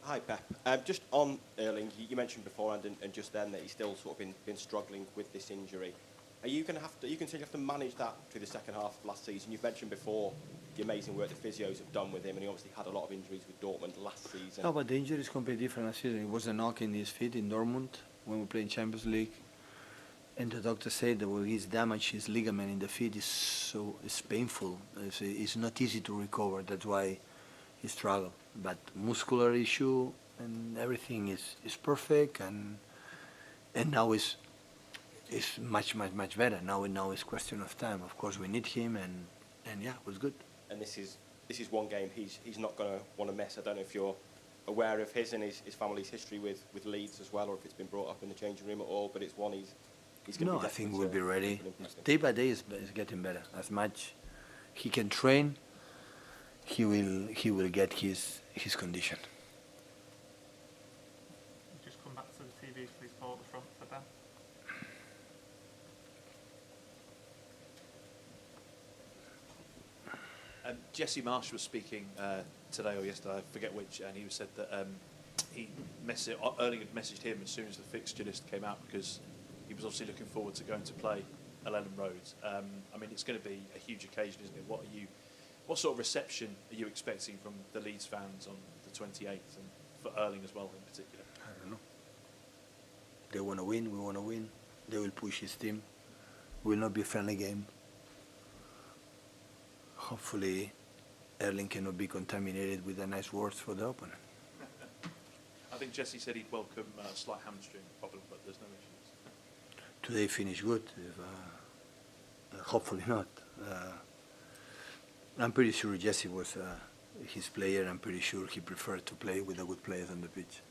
Hi, Pep. Just on Erling, you mentioned beforehand and just then that he's still sort of been struggling with this injury. Are you going to have to? You consider you have to manage that through the second half of last season? You've mentioned before the amazing work the physios have done with him, and he obviously had a lot of injuries with Dortmund last season. No, but the injury is completely different last season. It was a knock in his feet in Dortmund when we played in Champions League, and the doctor said that when he's damaged, his ligament in the feet it's painful. It's not easy to recover. That's why he struggled. But muscular issue and everything is perfect, and now is much better. Now it's question of time. Of course, we need him, and yeah, it was good. And this is one game he's not going to want to miss. I don't know if you're aware of his and his family's history with Leeds as well, or if it's been brought up in the changing room at all. But it's one he's going to be. No, I think we'll be ready. Day by day is getting better. As much he can train, he will get his condition. Just come back to the TV, please, Paul, at the front for Ben. Jesse Marsh was speaking today or yesterday, I forget which, and he said that Erling had messaged him as soon as the fixture list came out because he was obviously looking forward to going to play at Elland Road. I mean, it's going to be a huge occasion, isn't it? What sort of reception are you expecting from the Leeds fans on the 28th, and for Erling as well in particular? I don't know. They want to win, we want to win. They will push his team. It will not be a friendly game. Hopefully, Erling cannot be contaminated with the nice words for the opponent. I think Jesse said he'd welcome a slight hamstring problem, but there's no issues. Today finished good. Hopefully not. I'm pretty sure Jesse was his player. I'm pretty sure he preferred to play with the good players on the pitch.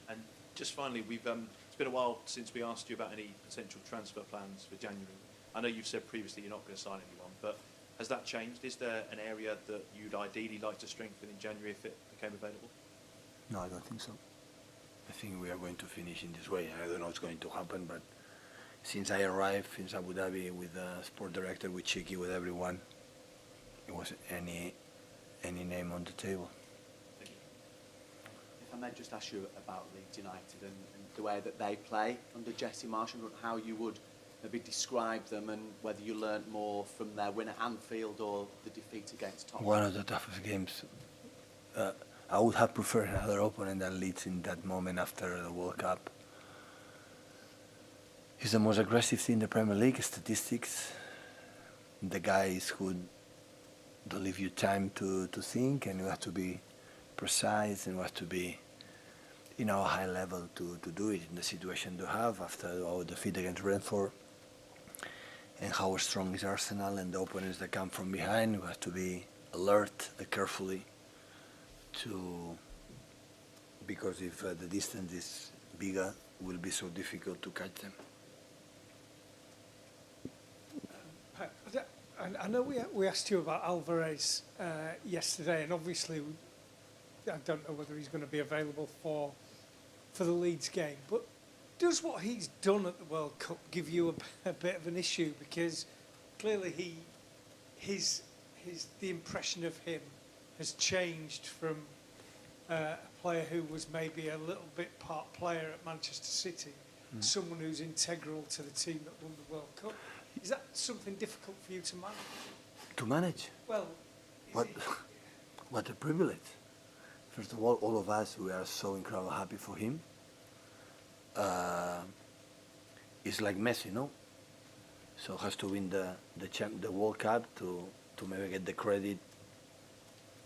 And just finally, it's been a while since we asked you about any potential transfer plans for January. I know you've said previously you're not going to sign anyone, but has that changed? Is there an area that you'd ideally like to strengthen in January if it became available? No, I don't think so. I think we are going to finish in this way. I don't know what's going to happen, but since I arrived in Abu Dhabi with the sport director, with Chiki, with everyone, it wasn't any name on the table. Thank you. If I may just ask you about Leeds United and the way that they play under Jesse Marsh, and how you would maybe describe them, and whether you learnt more from their win at Anfield or the defeat against Tottenham. One of the toughest games. I would have preferred another opponent than Leeds in that moment after the World Cup. He's the most aggressive team in the Premier League, statistics. The guys who don't leave you time to think, and you have to be precise, and you have to be, high level to do it in the situation you have after our defeat against Brentford, and how strong is Arsenal and the opponents that come from behind. You have to be alert carefully because if the distance is bigger, it will be so difficult to catch them. I know we asked you about Alvarez yesterday, and obviously I don't know whether he's going to be available for the Leeds game, but does what he's done at the World Cup give you a bit of an issue? Because clearly the impression of him has changed from a player who was maybe a little bit part player at Manchester City, to someone who's integral to the team that won the World Cup. Is that something difficult for you to manage? To manage? Well, what a privilege. First of all of us, we are so incredibly happy for him. It's like Messi, no? So has to win the World Cup to maybe get the credit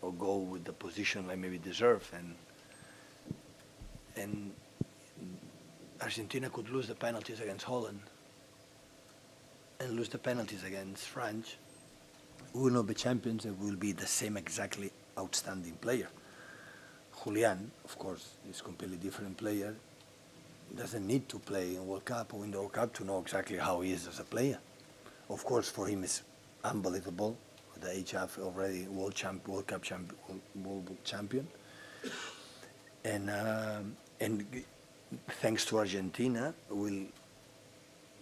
or go with the position like maybe deserve. And Argentina could lose the penalties against Holland and lose the penalties against France. We will not be champions, and we will be the same exactly outstanding player. Julian, of course, is a completely different player. He doesn't need to play in World Cup or win the World Cup to know exactly how he is as a player. Of course, for him it's unbelievable. The HF already World Cup champion. And thanks to Argentina,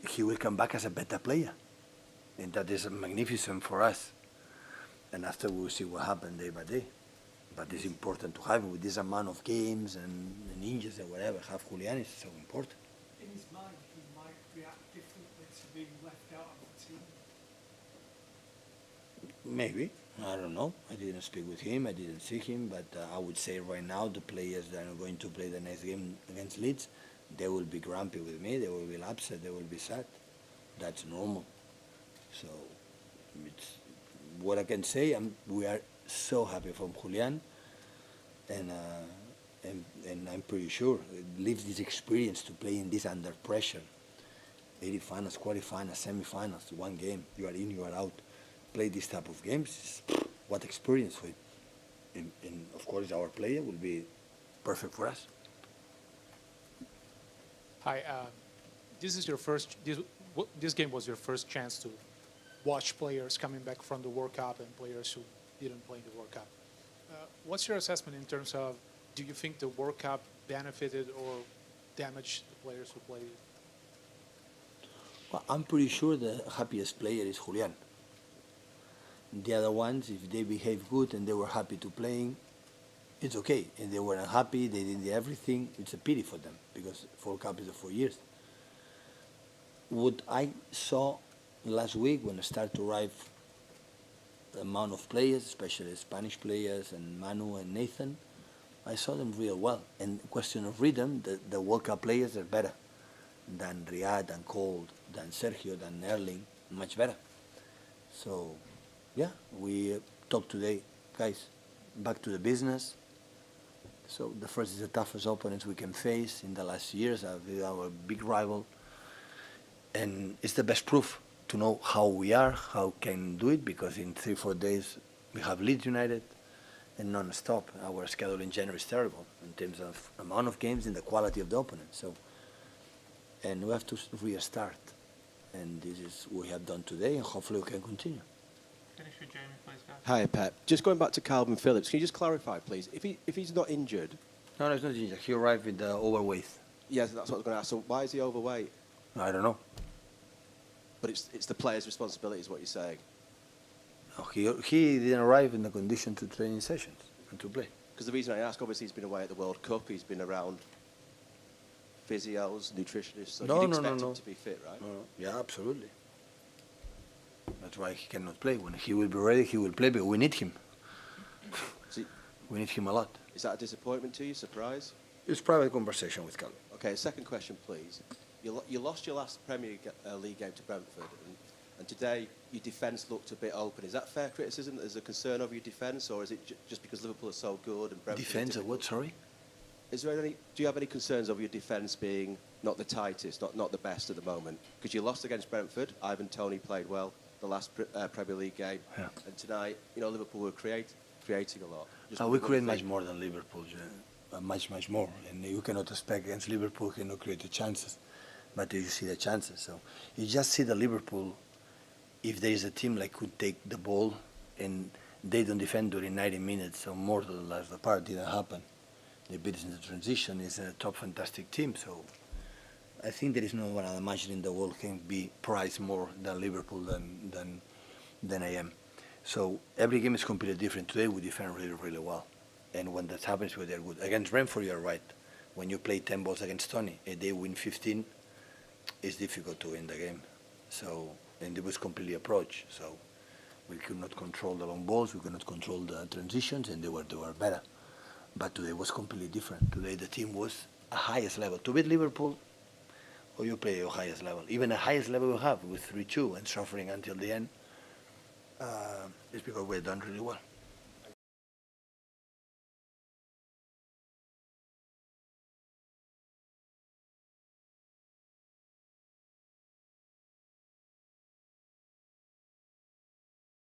he will come back as a better player. And that is magnificent for us. And after we'll see what happens day by day. But it's important to have with this amount of games and injuries and whatever. Have Julian is so important. In his mind, he might react differently to being left out of the team. Maybe. I don't know. I didn't speak with him. I didn't see him. But I would say right now the players that are going to play the next game against Leeds, they will be grumpy with me. They will be upset. They will be sad. That's normal. So it's what I can say. We are so happy from Julian, and I'm pretty sure it leaves this experience to play in this under pressure. 80 finals, quarterfinals, semi-finals, one game. You are in, you are out. Play this type of games. What experience for him. And of course, our player will be perfect for us. Hi, this is your first. This game was your first chance to watch players coming back from the World Cup and players who didn't play in the World Cup. What's your assessment in terms of, do you think the World Cup benefited or damaged the players who played? Well, I'm pretty sure the happiest player is Julian. The other ones, if they behave good and they were happy to playing, it's okay. And they weren't happy, they did everything, it's a pity for them because World Cup is 4 years. What I saw last week when I started to arrive, the amount of players, especially Spanish players and Manu and Nathan, I saw them real well. And question of rhythm, the World Cup players are better than Riyad, than Cole, than Sergio, than Erling, much better. So, yeah, we talked today, guys, back to the business. So the first is the toughest opponents we can face in the last years, our big rival. And it's the best proof to know how we are, how can do it, because in 3-4 days we have Leeds United and non-stop. Our schedule in January is terrible in terms of amount of games and the quality of the opponent. So, and we have to restart. And this is what we have done today, and hopefully we can continue. Finish with Jamie, please, guys. Hi, Pep. Just going back to Calvin Phillips, can you just clarify, please? If he's not injured, No, it's not injured. He arrived with the overweight. yes, that's what I was going to ask. So why is he overweight? I don't know. But it's the player's responsibility, is what you're saying. No, he didn't arrive in the condition to training sessions and to play. Because the reason I ask, obviously, he's been away at the World Cup. He's been around physios, nutritionists. So No, you'd no, expect no, him no. to be fit, right? No, yeah, absolutely. That's why he cannot play. When he will be ready, he will play, but we need him. We need him a lot. Is that a disappointment to you? Surprise? It's private conversation with Calvin. Okay, second question, please. You lost your last Premier League game to Brentford, and today your defence looked a bit open. Is that fair criticism? Is there concern over your defence, or is it just because Liverpool are so good and Brentford? Defense of what, sorry? Is there any? Do you have any concerns over your defence being not the tightest, not the best at the moment? Because you lost against Brentford. Ivan Toney played well the last Premier League game, Yeah. and tonight, Liverpool were creating a lot. Just We what do create you much think? more than Liverpool, much more. And you cannot expect against Liverpool, you cannot create the chances. But you see the chances. So you just see the Liverpool, if there is a team like could take the ball and they don't defend during 90 minutes or more than the last part, didn't happen. They beat us in the transition. It's a top fantastic team. So I think there is no one other match in the world can be prized more than Liverpool than I am. So every game is completely different. Today we defend really, really well. And when that happens, they're good. Against Brentford, you're right. When you play 10 balls against Tony and they win 15, it's difficult to win the game. So, and it was completely approach. So we could not control the long balls, we could not control the transitions, and they were better. But today was completely different. Today the team was a highest level. To beat Liverpool, or you play your highest level. Even the highest level we have with 3-2 and suffering until the end, it's because we've done really well.